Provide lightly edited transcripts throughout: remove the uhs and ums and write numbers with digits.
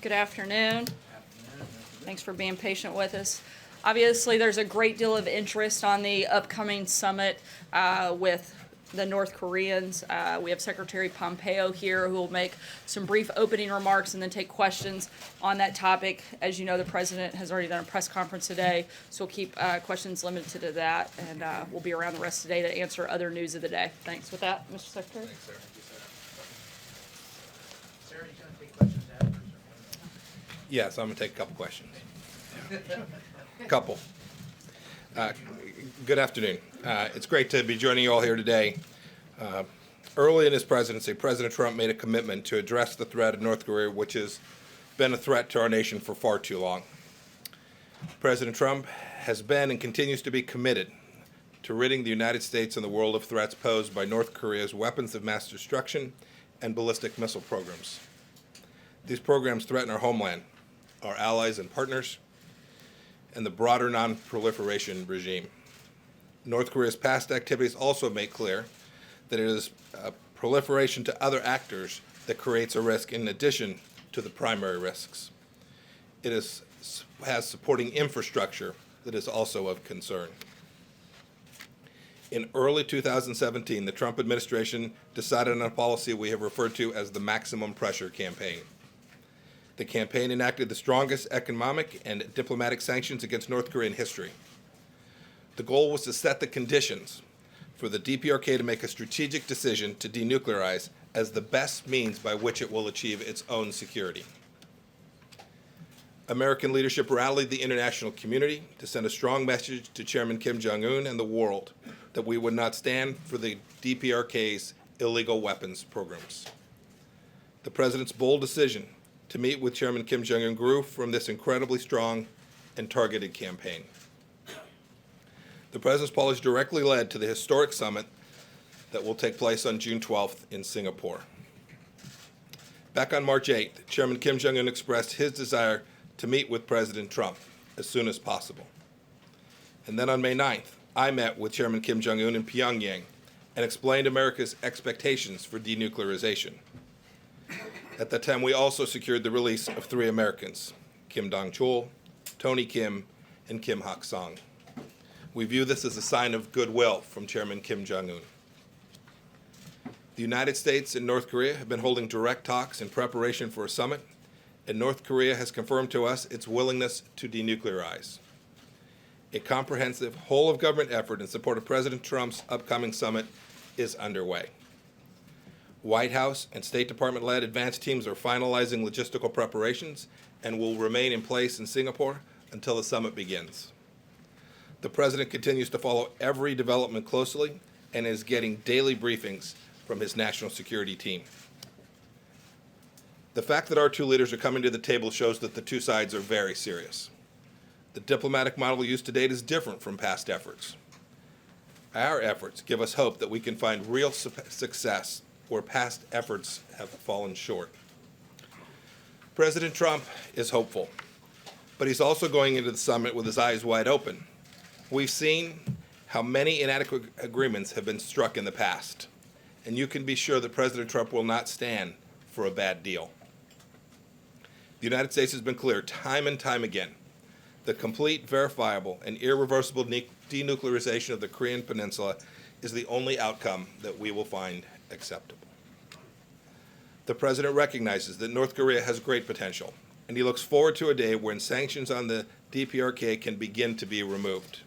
Good afternoon. Thanks for being patient with us. Obviously, there's a great deal of interest on the upcoming summit with the North Koreans. We have Secretary Pompeo here who will make some brief opening remarks and then take questions on that topic. As you know, the President has already done a press conference today, so we'll keep questions limited to that, and we'll be around the rest of the day to answer other news of the day. Thanks. With that, Mr. Secretary. Thanks, Sarah. Sarah, you gonna take questions after? Yes, I'm going to take a couple questions. Couple. Good afternoon. It's great to be joining you all here today. Early in his presidency, President Trump made a commitment to address the threat of North Korea, which has been a threat to our nation for far too long. President Trump has been and continues to be committed to ridding the United States and the world of threats posed by North Korea's weapons of mass destruction and ballistic missile programs. These programs threaten our homeland, our allies and partners, and the broader non-proliferation regime. North Korea's past activities also make clear that it is proliferation to other actors that creates a risk in addition to the primary risks. It has supporting infrastructure that is also of concern. In early 2017, the Trump administration decided on a policy we have referred to as the maximum pressure campaign. The campaign enacted the strongest economic and diplomatic sanctions against North Korea in history. The goal was to set the conditions for the DPRK to make a strategic decision to denuclearize as the best means by which it will achieve its own security. American leadership rallied the international community to send a strong message to Chairman Kim Jong-un and the world that we would not stand for the DPRK's illegal weapons programs. The President's bold decision to meet with Chairman Kim Jong-un grew from this incredibly strong and targeted campaign. The President's policy directly led to the historic summit that will take place on June 12th in Singapore. Back on March 8th, Chairman Kim Jong-un expressed his desire to meet with President Trump as soon as possible. And then on May 9th, I met with Chairman Kim Jong-un in Pyongyang and explained America's expectations for denuclearization. At that time, we also secured the release of 3 Americans, Kim Dong-chul, Tony Kim, and Kim Hak-song. We view this as a sign of goodwill from Chairman Kim Jong-un. The United States and North Korea have been holding direct talks in preparation for a summit, and North Korea has confirmed to us its willingness to denuclearize. A comprehensive whole-of-government effort in support of President Trump's upcoming summit is underway. White House and State Department-led advance teams are finalizing logistical preparations and will remain in place in Singapore until the summit begins. The President continues to follow every development closely and is getting daily briefings from his national security team. The fact that our 2 leaders are coming to the table shows that the 2 sides are very serious. The diplomatic model used to date is different from past efforts. Our efforts give us hope that we can find real success where past efforts have fallen short. President Trump is hopeful, but he's also going into the summit with his eyes wide open. We've seen how many inadequate agreements have been struck in the past, and you can be sure that President Trump will not stand for a bad deal. The United States has been clear time and time again: the complete, verifiable, and irreversible denuclearization of the Korean Peninsula is the only outcome that we will find acceptable. The President recognizes that North Korea has great potential, and he looks forward to a day when sanctions on the DPRK can begin to be removed.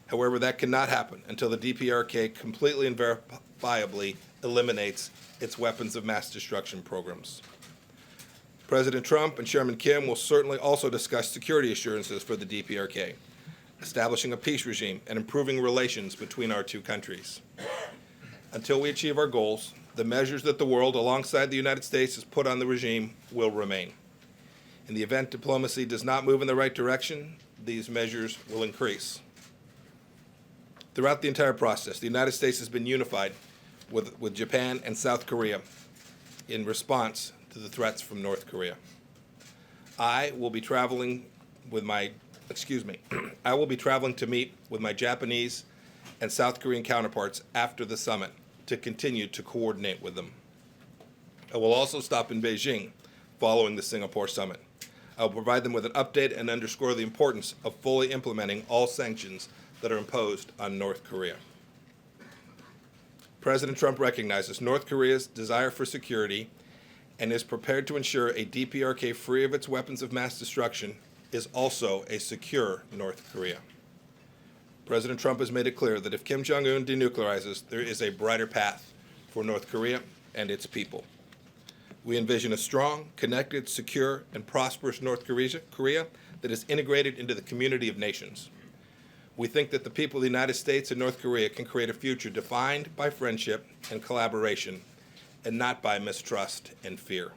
However, that cannot happen until the DPRK completely and verifiably eliminates its weapons of mass destruction programs. President Trump and Chairman Kim will certainly also discuss security assurances for the DPRK, establishing a peace regime and improving relations between our 2 countries. Until we achieve our goals, the measures that the world, alongside the United States, has put on the regime will remain. In the event diplomacy does not move in the right direction, these measures will increase. Throughout the entire process, the United States has been unified with Japan and South Korea in response to the threats from North Korea. I will be traveling to meet with my Japanese and South Korean counterparts after the summit to continue to coordinate with them. I will also stop in Beijing following the Singapore summit. I will provide them with an update and underscore the importance of fully implementing all sanctions that are imposed on North Korea. President Trump recognizes North Korea's desire for security and is prepared to ensure a DPRK free of its weapons of mass destruction is also a secure North Korea. President Trump has made it clear that if Kim Jong-un denuclearizes, there is a brighter path for North Korea and its people. We envision a strong, connected, secure, and prosperous North Korea that is integrated into the community of nations. We think that the people of the United States and North Korea can create a future defined by friendship and collaboration, and not by mistrust and fear.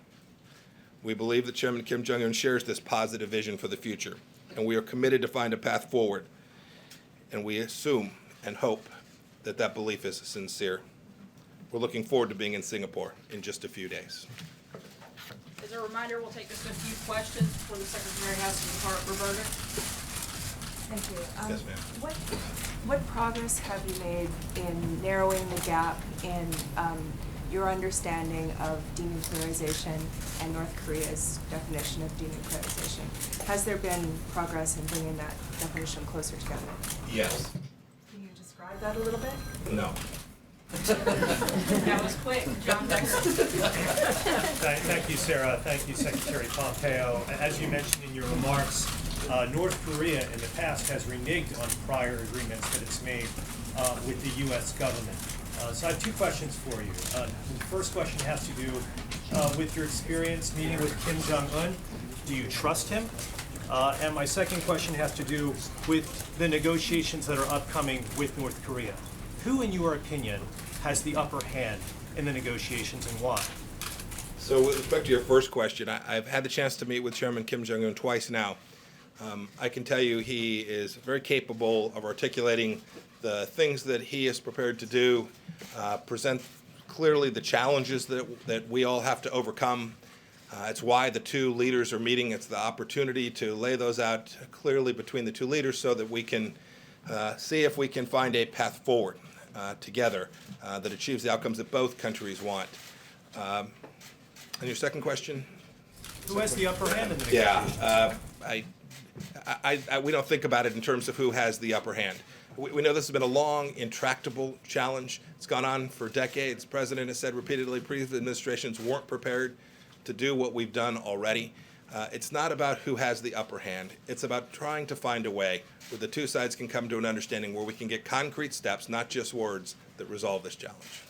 We believe that Chairman Kim Jong-un shares this positive vision for the future, and we are committed to find a path forward. And we assume and hope that that belief is sincere. We're looking forward to being in Singapore in just a few days. As a reminder, we'll take just a few questions before the Secretary has to depart. Roberta? Thank you. Yes, ma'am. What progress have you made in narrowing the gap in your understanding of denuclearization and North Korea's definition of denuclearization? Has there been progress in bringing that definition closer together? Yes. Can you describe that a little bit? No. That was quick. John Becker? Thank you, Sarah. Thank you, Secretary Pompeo. As you mentioned in your remarks, North Korea in the past has reneged on prior agreements that it's made with the U.S. government. So I have two questions for you. The first question has to do with your experience meeting with Kim Jong-un. Do you trust him? And my second question has to do with the negotiations that are upcoming with North Korea. Who, in your opinion, has the upper hand in the negotiations and why? So with respect to your first question, I've had the chance to meet with Chairman Kim Jong-un twice now. I can tell you he is very capable of articulating the things that he is prepared to do, present clearly the challenges that we all have to overcome. It's why the two leaders are meeting. It's the opportunity to lay those out clearly between the two leaders so that we can see if we can find a path forward together that achieves the outcomes that both countries want. And your second question? Who has the upper hand in the negotiations? Yeah, we don't think about it in terms of who has the upper hand. We know this has been a long, intractable challenge. It's gone on for decades. The president has said repeatedly previous administrations weren't prepared to do what we've done already. It's not about who has the upper hand. It's about trying to find a way where the two sides can come to an understanding where we can get concrete steps, not just words, that resolve this challenge.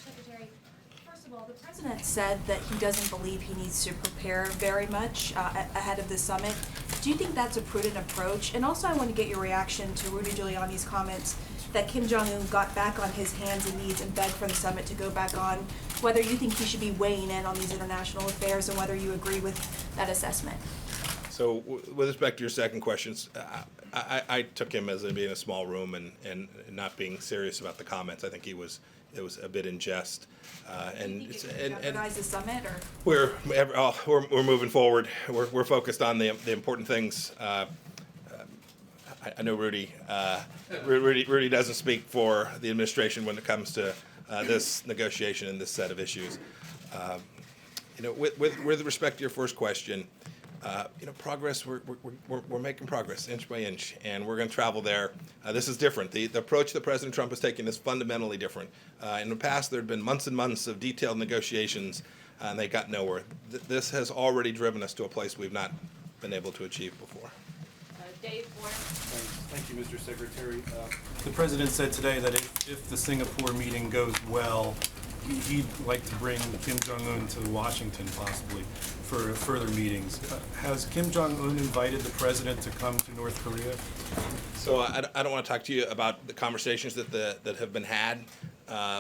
Secretary, first of all, the president said that he doesn't believe he needs to prepare very much ahead of the summit. Do you think that's a prudent approach? And also I want to get your reaction to Rudy Giuliani's comments that Kim Jong-un got back on his hands and knees and begged for the summit to go back on, whether you think he should be weighing in on these international affairs and whether you agree with that assessment. So with respect to your second questions, I took him as being in a small room and not being serious about the comments. I think it was a bit in jest. Do you think it jeopardize the summit, or? We're moving forward. We're focused on the important things. I know Rudy doesn't speak for the administration when it comes to this negotiation and this set of issues. With respect to your first question, progress. We're making progress inch by inch, and we're going to travel there. This is different. The approach that President Trump is taking is fundamentally different. In the past, there had been months and months of detailed negotiations, and they got nowhere. This has already driven us to a place we've not been able to achieve before. Dave Boyer. Thank you, Mr. Secretary. The President said today that if the Singapore meeting goes well, he'd like to bring Kim Jong-un to Washington possibly for further meetings. Has Kim Jong-un invited the President to come to North Korea? So I don't want to talk to you about the conversations that have been had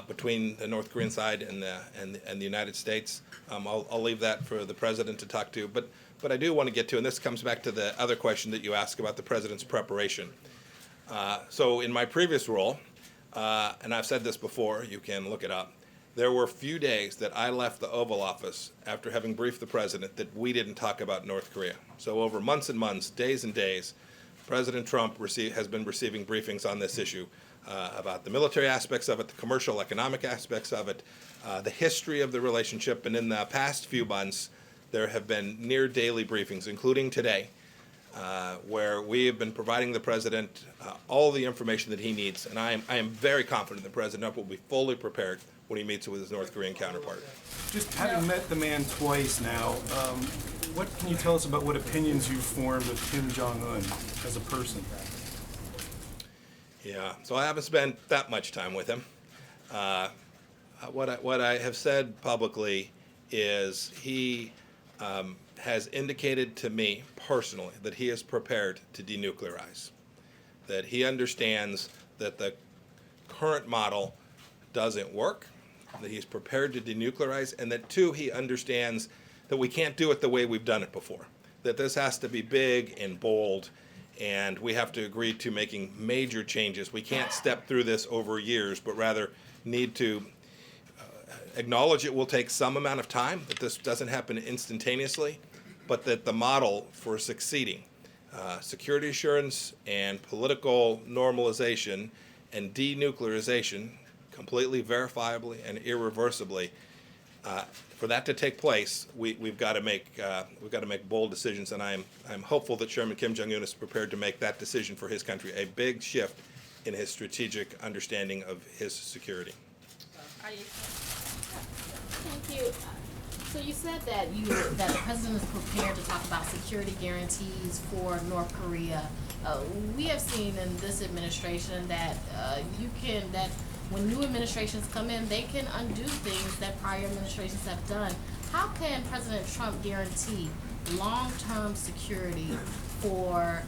between the North Korean side and the United States. I'll leave that for the President to talk to. But I do want to get to, and this comes back to the other question that you asked about the President's preparation. So in my previous role, and I've said this before, you can look it up, there were few days that I left the Oval Office after having briefed the President that we didn't talk about North Korea. So over months and months, days and days, President Trump has been receiving briefings on this issue. about the military aspects of it, the commercial, economic aspects of it, the history of the relationship. And in the past few months, there have been near daily briefings, including today, where we have been providing the president all the information that he needs. And I am very confident the President will be fully prepared when he meets with his North Korean counterpart. Just having met the man twice now, what can you tell us about what opinions you've formed of Kim Jong-un as a person? Yeah, so I haven't spent that much time with him. What I have said publicly is he has indicated to me personally that he is prepared to denuclearize, that he understands that the current model doesn't work, that he's prepared to denuclearize, and that two, he understands that we can't do it the way we've done it before, that this has to be big and bold, and we have to agree to making major changes. We can't step through this over years, but rather need to acknowledge it will take some amount of time, that this doesn't happen instantaneously, but that the model for succeeding, security assurance and political normalization and denuclearization, completely verifiably and irreversibly, for that to take place, we've got to make bold decisions, and I'm hopeful that Chairman Kim Jong-un is prepared to make that decision for his country, a big shift in his strategic understanding of his security. Thank you. So you said that the president is prepared to talk about security guarantees for North Korea. We have seen in this administration that that when new administrations come in, they can undo things that prior administrations have done. How can President Trump guarantee long-term security for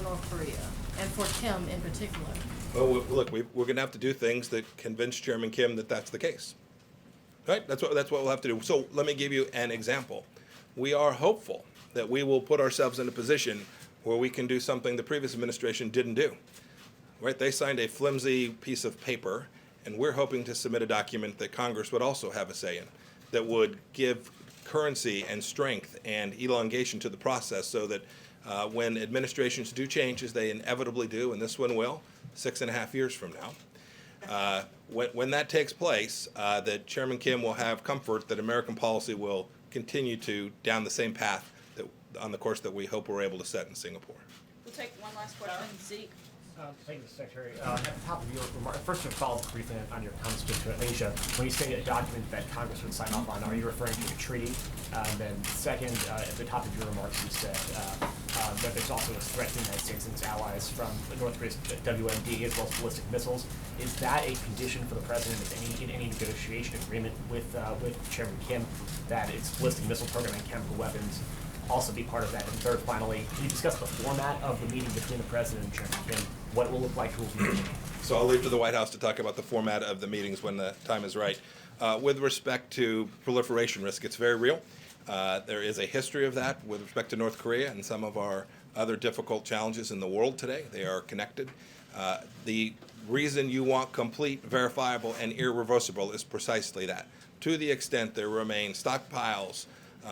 North Korea and for Kim in particular? Well, look, we're going to have to do things that convince Chairman Kim that that's the case. Right? That's what we'll have to do. So let me give you an example. We are hopeful that we will put ourselves in a position where we can do something the previous administration didn't do. Right? They signed a flimsy piece of paper, and we're hoping to submit a document that Congress would also have a say in, that would give currency and strength and elongation to the process so that when administrations do change, as they inevitably do, and this one will, 6.5 years from now, when that takes place, that Chairman Kim will have comfort that American policy will continue to down the same path on the course that we hope we're able to set in Singapore. We'll take one last question. Zeke. Thank you, Mr. Secretary. At the top of your remark, first to follow up briefly on your comments to Asia, when you say a document that Congress would sign off on, are you referring to a treaty? And then second, at the top of your remarks, you said that there's also a threat to the United States and its allies from North Korea's WMD as well as ballistic missiles. Is that a condition for the president in any negotiation agreement with Chairman Kim that its ballistic missile program and chemical weapons also be part of that? And third, finally, can you discuss the format of the meeting between the president and Chairman Kim? What it will look like, who will be meeting? So I'll leave to the White House to talk about the format of the meetings when the time is right. With respect to proliferation risk, it's very real. There is a history of that with respect to North Korea and some of our other difficult challenges in the world today. They are connected. The reason you want complete, verifiable, and irreversible is precisely that. To the extent there remain stockpiles,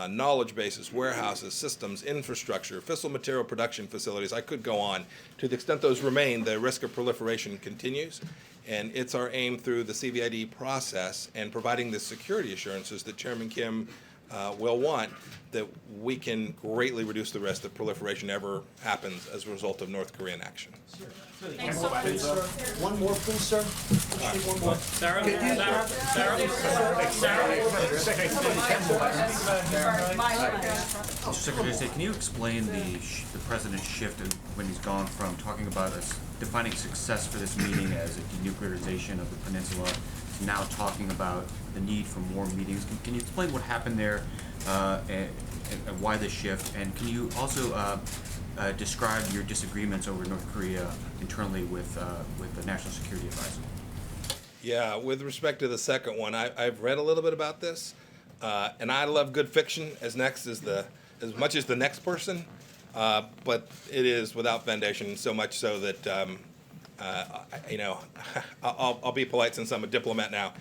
knowledge bases, warehouses, systems, infrastructure, fissile material production facilities, I could go on. To the extent those remain, the risk of proliferation continues, and it's our aim through the CVID process and providing the security assurances that Chairman Kim will want, that we can greatly reduce the risk that proliferation ever happens as a result of North Korean action. Thanks so much. One more, please, sir. One more. Mr. Secretary, can you explain the president's shift when he's gone from talking about defining success for this meeting as a denuclearization of the peninsula to now talking about the need for more meetings? Can you explain what happened there and why the shift? And can you also describe your disagreements over North Korea internally with the National Security Advisor? Yeah, with respect to the second one, I've read a little bit about this, and I love good fiction as much as the next person, but it is without foundation, so much so that I'll be polite since I'm a diplomat now.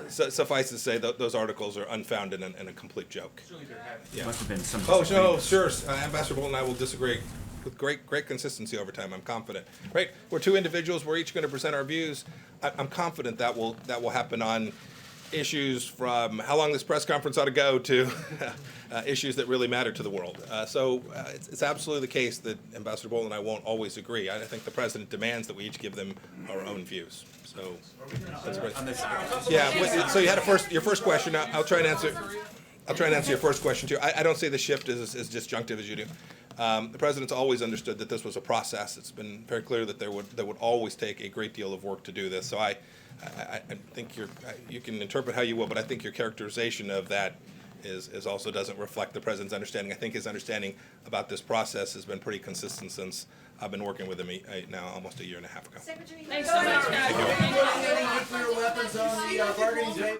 Suffice to say, those articles are unfounded and a complete joke. There must have been some Oh, no, disagreements. sure. Ambassador Bolton and I will disagree with great consistency over time. I'm confident. Right? We're two individuals. We're each going to present our views. I'm confident that will happen on issues from how long this press conference ought to go to issues that really matter to the world. It's absolutely the case that Ambassador Bolton and I won't always agree. I think the president demands that we each give them our own views. So that's great. Yeah. So you had your first question. I'll try and answer. I'll try and answer your first question too. I don't see the shift as disjunctive as you do. The president's always understood that this was a process. It's been very clear that there would always take a great deal of work to do this. So I think you can interpret how you will, but I think your characterization of that is also doesn't reflect the president's understanding. I think his understanding about this process has been pretty consistent since I've been working with him now almost a year and a half ago. Thanks so much, guys. Nuclear weapons on the bargaining table.